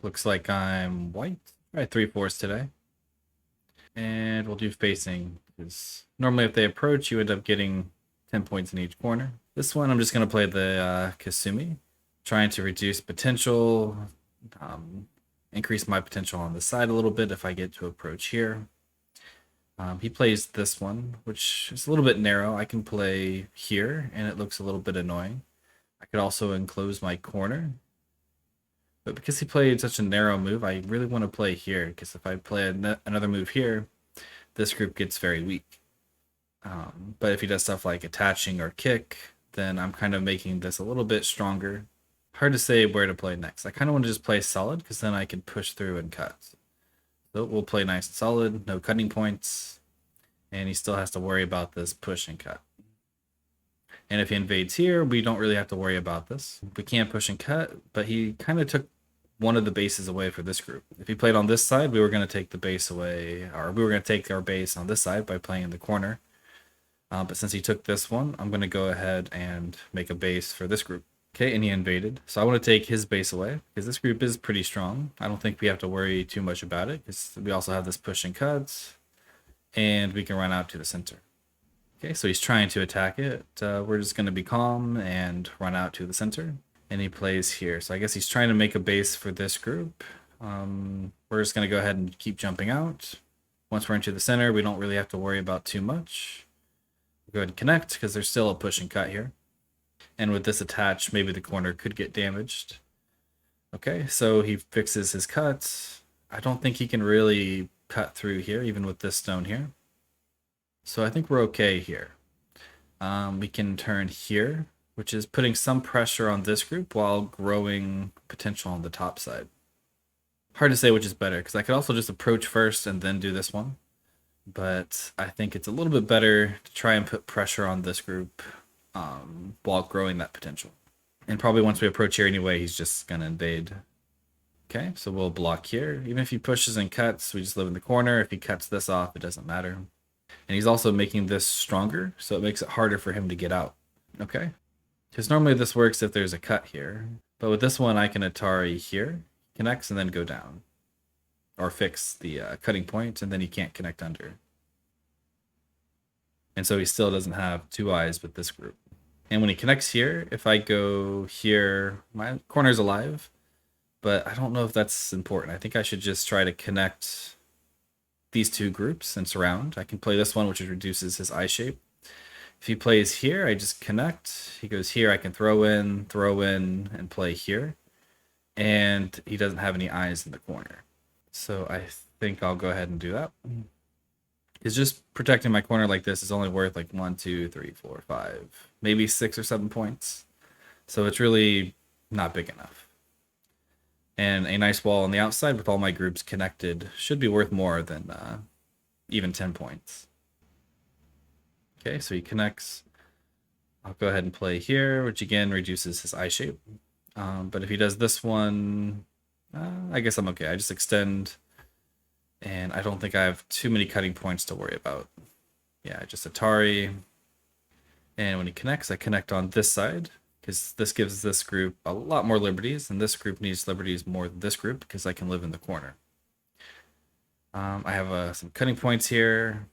Looks like I'm white. All right, 3/4 today. And we'll do facing, because normally if they approach, you end up getting 10 points in each corner. This one, I'm just going to play the Kasumi, trying to reduce potential, um, increase my potential on the side a little bit if I get to approach here. He plays this one, which is a little bit narrow. I can play here, and it looks a little bit annoying. I could also enclose my corner, but because he played such a narrow move, I really want to play here, because if I play another move here, this group gets very weak. But if he does stuff like attaching or kick, then I'm kind of making this a little bit stronger. Hard to say where to play next. I kind of want to just play solid, because then I can push through and cut. So we'll play nice and solid, no cutting points, and he still has to worry about this push and cut. And if he invades here, we don't really have to worry about this. We can't push and cut, but he kind of took one of the bases away for this group. If he played on this side, we were going to take the base away, or we were going to take our base on this side by playing in the corner. But since he took this one, I'm going to go ahead and make a base for this group. Okay, and he invaded. So I want to take his base away, because this group is pretty strong. I don't think we have to worry too much about it, because we also have this push and cuts, and we can run out to the center. Okay, so he's trying to attack it. We're just going to be calm and run out to the center. And he plays here. So I guess he's trying to make a base for this group. We're just going to go ahead and keep jumping out. Once we're into the center, we don't really have to worry about too much. Go ahead and connect, because there's still a push and cut here. And with this attached, maybe the corner could get damaged. Okay, so he fixes his cuts. I don't think he can really cut through here, even with this stone here. So I think we're okay here. We can turn here, which is putting some pressure on this group while growing potential on the top side. Hard to say which is better, because I could also just approach first and then do this one. But I think it's a little bit better to try and put pressure on this group while growing that potential. And probably once we approach here anyway, he's just going to invade. Okay, so we'll block here. Even if he pushes and cuts, we just live in the corner. If he cuts this off, it doesn't matter. And he's also making this stronger, so it makes it harder for him to get out. Okay, because normally this works if there's a cut here. But with this one, I can Atari here, connects, and then go down. Or fix the cutting point, and then he can't connect under. And so he still doesn't have two eyes with this group. And when he connects here, if I go here, my corner's alive, but I don't know if that's important. I think I should just try to connect these two groups and surround. I can play this one, which reduces his eye shape. If he plays here, I just connect. He goes here, I can throw in, and play here. And he doesn't have any eyes in the corner. So I think I'll go ahead and do that. Because just protecting my corner like this is only worth like 1, 2, 3, 4, 5, maybe 6 or 7 points. So it's really not big enough. And a nice wall on the outside with all my groups connected should be worth more than even 10 points. Okay, so he connects. I'll go ahead and play here, which again reduces his eye shape. But if he does this one, I guess I'm okay. I just extend, and I don't think I have too many cutting points to worry about. Yeah, just Atari. And when he connects, I connect on this side, because this gives this group a lot more liberties, and this group needs liberties more than this group, because I can live in the corner. I have some cutting points here.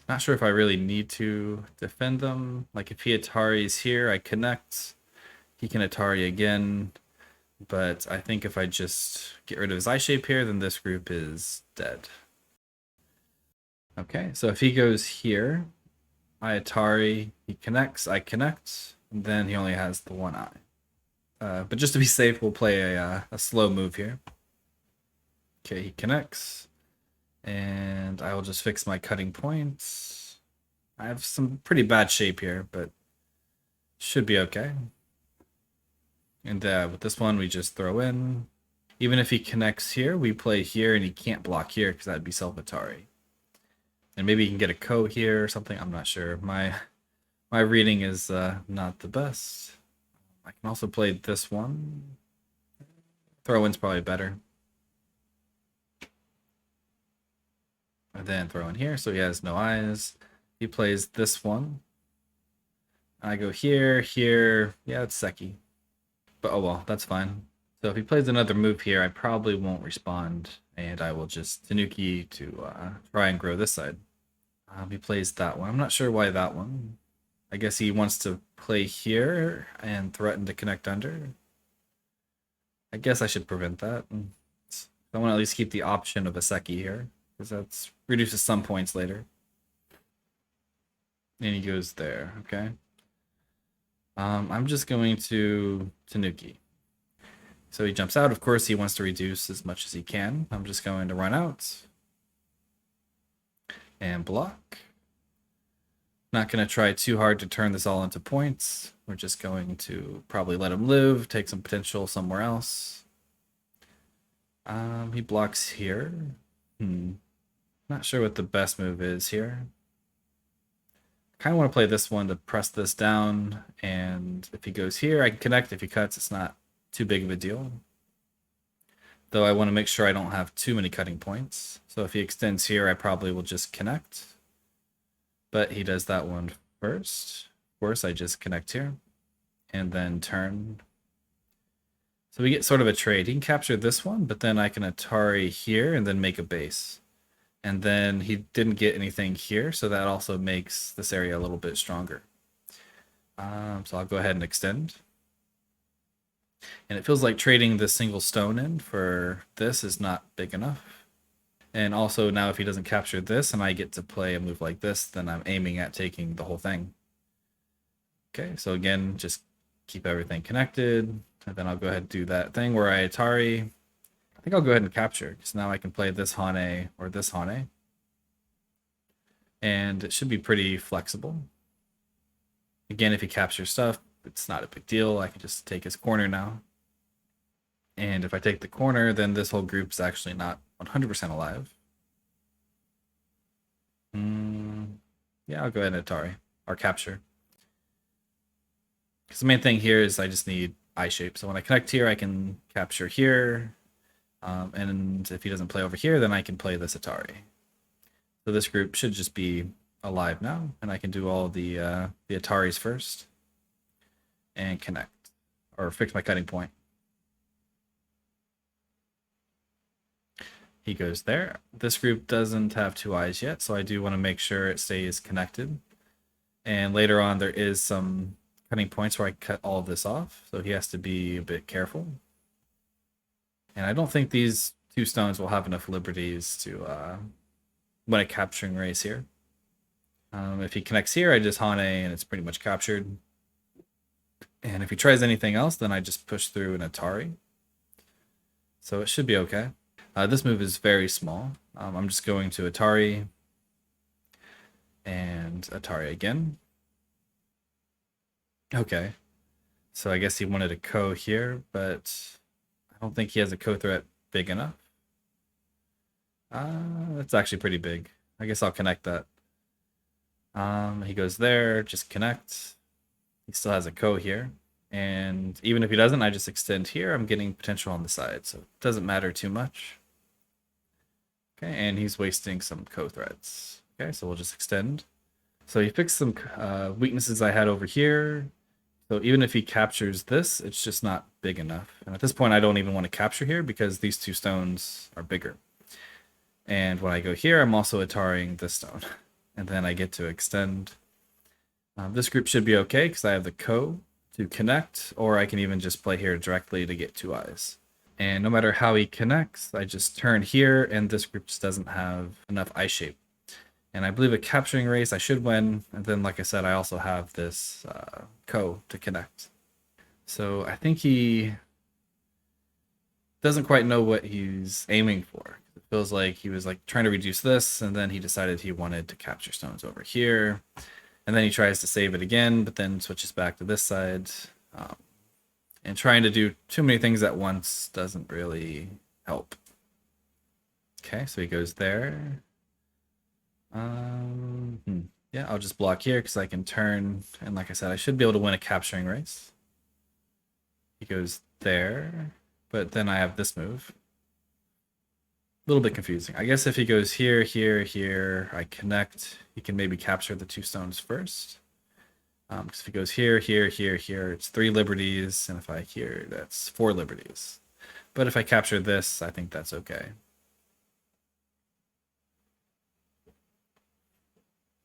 Not sure if I really need to defend them. Like if he Ataris here, I connect. He can Atari again. But I think if I just get rid of his eye shape here, then this group is dead. Okay, so if he goes here, I Atari, he connects, I connect, and then he only has the one eye. But just to be safe, we'll play a slow move here. Okay, he connects, and I will just fix my cutting points. I have some pretty bad shape here, but should be okay. And with this one, we just throw in. Even if he connects here, we play here, and he can't block here, because that'd be self-Atari. And maybe he can get a Ko here or something. I'm not sure. My reading is not the best. I can also play this one. Throw-in's probably better. And then throw in here, so he has no eyes. He plays this one. I go here, here. Yeah, it's Seki. But oh well, that's fine. So if he plays another move here, I probably won't respond, and I will just Tanuki to try and grow this side. He plays that one. I'm not sure why that one. I guess he wants to play here and threaten to connect under. I guess I should prevent that. I want to at least keep the option of Joseki here, because that reduces some points later. And he goes there, okay? I'm just going to Tanuki. So he jumps out. Of course, he wants to reduce as much as he can. I'm just going to run out and block. Not going to try too hard to turn this all into points. We're just going to probably let him live, take some potential somewhere else. He blocks here. Not sure what the best move is here. Kind of want to play this one to press this down, and if he goes here, I can connect. If he cuts, it's not too big of a deal. Though I want to make sure I don't have too many cutting points. So if he extends here, I probably will just connect. But he does that one first. Of course, I just connect here and then turn. So we get sort of a trade. He can capture this one, but then I can Atari here and then make a base. And then he didn't get anything here, so that also makes this area a little bit stronger. So I'll go ahead and extend. And it feels like trading this single stone in for this is not big enough. And also now if he doesn't capture this and I get to play a move like this, then I'm aiming at taking the whole thing. Okay, so again, just keep everything connected. And then I'll go ahead and do that thing where I Atari. I think I'll go ahead and capture, because now I can play this Hane or this Hane. And it should be pretty flexible. Again, if he captures stuff, it's not a big deal. I can just take his corner now. And if I take the corner, then this whole group's actually not 100% alive. Yeah, I'll go ahead and Atari, or capture. Because the main thing here is I just need eye shape. So when I connect here, I can capture here. And if he doesn't play over here, then I can play this Atari. So this group should just be alive now, and I can do all the Ataris first and connect, or fix my cutting point. He goes there. This group doesn't have two eyes yet, so I do want to make sure it stays connected. And later on, there is some cutting points where I cut all of this off, so he has to be a bit careful. And I don't think these two stones will have enough liberties to win a capturing race here. If he connects here, I just Hane and it's pretty much captured. And if he tries anything else, then I just push through an Atari. So it should be okay. This move is very small. I'm just going to Atari and Atari again. Okay. So I guess he wanted a Ko here, but I don't think he has a Ko threat big enough. That's actually pretty big. I guess I'll connect that. He goes there, just connect. He still has a Ko here. And even if he doesn't, I just extend here. I'm getting potential on the side, so it doesn't matter too much. Okay, and he's wasting some Ko threads. Okay, so we'll just extend. So he fixed some weaknesses I had over here. So even if he captures this, it's just not big enough. And at this point, I don't even want to capture here because these two stones are bigger. And when I go here, I'm also Ataring this stone. And then I get to extend. This group should be okay because I have the Ko to connect, or I can even just play here directly to get two eyes. And no matter how he connects, I just turn here, and this group just doesn't have enough eye shape. And I believe a capturing race I should win. And then, like I said, I also have this Ko to connect. So I think he doesn't quite know what he's aiming for. It feels like he was like trying to reduce this, and then he decided he wanted to capture stones over here. And then he tries to save it again, but then switches back to this side. And trying to do too many things at once doesn't really help. Okay, so he goes there. Yeah, I'll just block here because I can turn. And like I said, I should be able to win a capturing race. He goes there, but then I have this move. A little bit confusing. I guess if he goes here, here, here, I connect. He can maybe capture the two stones first. Because if he goes here, here, here, here, it's 3 liberties. And if I here, that's 4 liberties. But if I capture this, I think that's okay.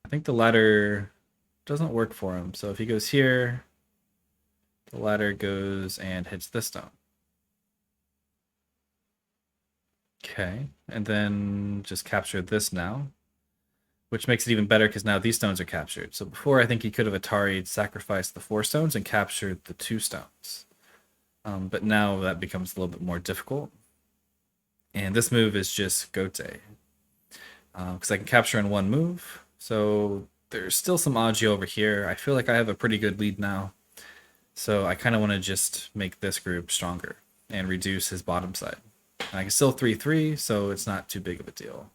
I think the ladder doesn't work for him. So if he goes here, the ladder goes and hits this stone. Okay, and then just capture this now, which makes it even better because now these stones are captured. So before, I think he could have Atari'd sacrificed the 4 stones and captured the 2 stones. But now that becomes a little bit more difficult. And this move is just Gote, because I can capture in 1 move. So there's still some Aji over here. I feel like I have a pretty good lead now. So I kind of want to just make this group stronger and reduce his bottom side. I can still 3-3, so it's not too big of a deal.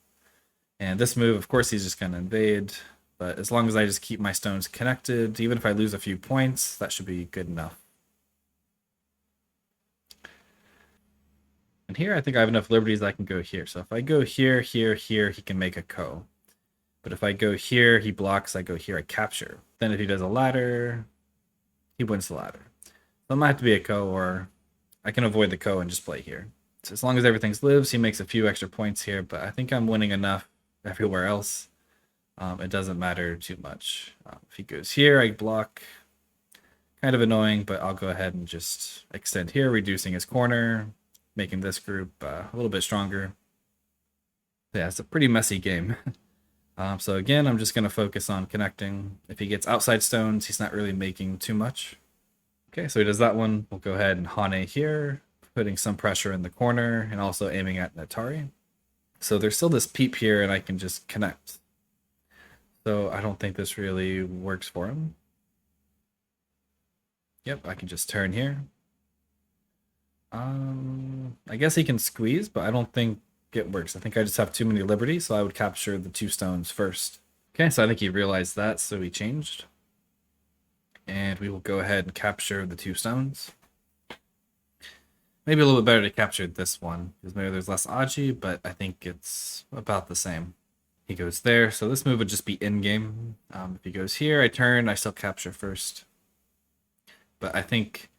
And this move, of course, he's just going to invade. But as long as I just keep my stones connected, even if I lose a few points, that should be good enough. And here, I think I have enough liberties I can go here. So if I go here, here, here, he can make a ko. But if I go here, he blocks. I go here, I capture. Then if he does a ladder, he wins the ladder. So it might have to be a ko, or I can avoid the ko and just play here. So as long as everything lives, he makes a few extra points here, but I think I'm winning enough everywhere else. It doesn't matter too much. If he goes here, I block. Kind of annoying, but I'll go ahead and just extend here, reducing his corner, making this group a little bit stronger. Yeah, it's a pretty messy game. So again, I'm just going to focus on connecting. If he gets outside stones, he's not really making too much. Okay, so he does that one. We'll go ahead and Hane here, putting some pressure in the corner and also aiming at Natari. So there's still this peep here and I can just connect. So I don't think this really works for him. Yep, I can just turn here. I guess he can squeeze, but I don't think it works. I think I just have too many liberties, so I would capture the 2 stones first. Okay, so I think he realized that, so he changed. And we will go ahead and capture the 2 stones. Maybe a little bit better to capture this one, because maybe there's less Aji, but I think it's about the same. He goes there, so this move would just be in-game. If he goes here, I turn, I still capture first. But I think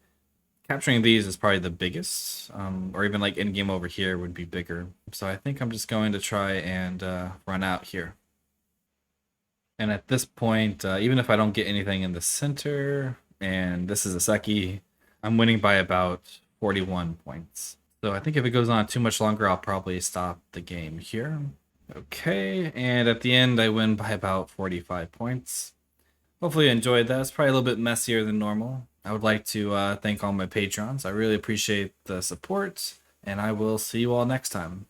capturing these is probably the biggest, or even like in-game over here would be bigger. So I think I'm just going to try and run out here. And at this point, even if I don't get anything in the center, and this is a Seki, I'm winning by about 41 points. So I think if it goes on too much longer, I'll probably stop the game here. Okay, and at the end, I win by about 45 points. Hopefully you enjoyed that. It's probably a little bit messier than normal. I would like to thank all my patrons. I really appreciate the support, and I will see you all next time.